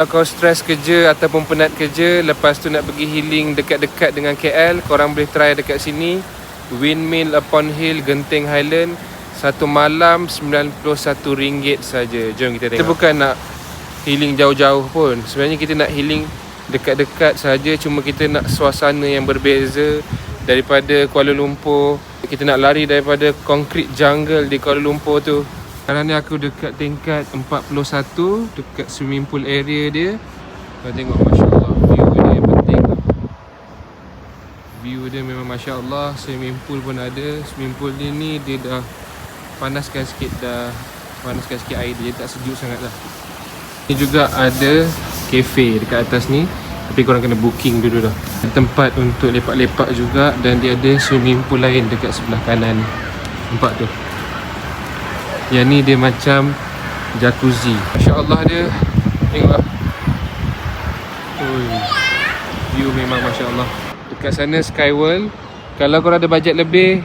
Kalau kau stres kerja ataupun penat kerja, lepas tu nak pergi healing dekat-dekat dengan KL, korang boleh try dekat sini. Windmill Upon Hill, Genting Highland. Satu malam RM91 saja. Jom kita tengok. Kita bukan nak healing jauh-jauh pun. Sebenarnya kita nak healing dekat-dekat saja. Cuma kita nak suasana yang berbeza daripada Kuala Lumpur. Kita nak lari daripada concrete jungle di Kuala Lumpur tu. Sekarang ni aku dekat tingkat 41, dekat swimming pool area dia. Kau tengok, Masya Allah, view dia yang penting tu. View dia memang Masya Allah. Swimming pool pun ada. Swimming pool ni dia dah panaskan sikit air dia, tak sejuk sangat lah. Ni juga ada cafe dekat atas ni, tapi korang kena booking dulu dah. Tempat untuk lepak-lepak juga. Dan dia ada swimming pool lain dekat sebelah kanan. Nampak tu? Yang ni dia macam jacuzzi. Masya Allah dia. Tengok lah. View memang Masya Allah. Dekat sana Skyworld. Kalau korang ada bajet lebih,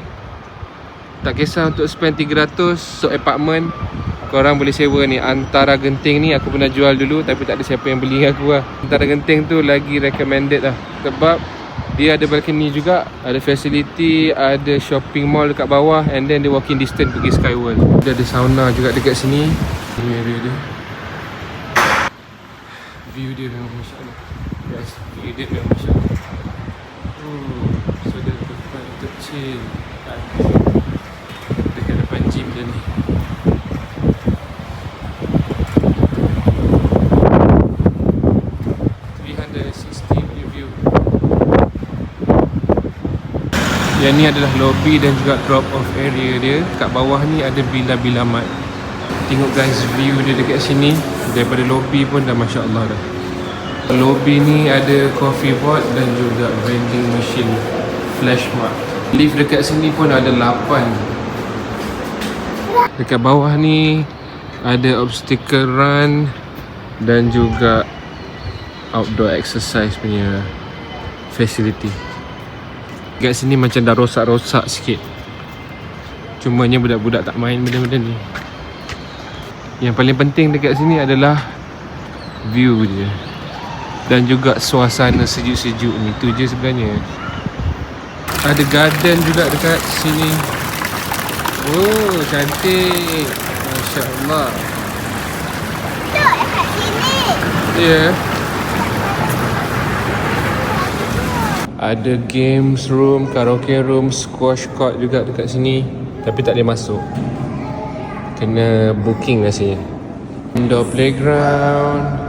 tak kisah untuk spend 300 untuk apartment, korang boleh sewa ni. Antara Genting ni aku pernah jual dulu, tapi tak ada siapa yang beli dengan aku lah. Antara Genting tu lagi recommended lah. Sebab dia ada balcony juga, ada facility, ada shopping mall dekat bawah, and then dia walking distance pergi Skyworld. Dia ada sauna juga dekat sini. Ini area dia. View dia memang Masya Allah. Guys, view dia memang Masya Allah. So dia tempat untuk chill dekat depan gym dia ni. Yang ni adalah lobby dan juga drop off area dia. Kat bawah ni ada bila-bila mat. Tengok guys, view dia dekat sini. Daripada lobby pun dah Masya Allah dah. Lobby ni ada coffee pot dan juga vending machine, flash mart. Lift dekat sini pun ada 8. Dekat bawah ni ada obstacle run dan juga outdoor exercise punya facility. Kat sini macam dah rosak-rosak sikit. Cumanya budak-budak tak main benda-benda ni. Yang paling penting dekat sini adalah view dia. Dan juga suasana sejuk-sejuk ni. Tu je sebenarnya. Ada garden juga dekat sini. Oh, cantik. Masya Allah. Duduk dekat sini. Ya. Ada games room, karaoke room, squash court juga dekat sini. Tapi tak boleh masuk. Kena booking rasanya. Indoor playground.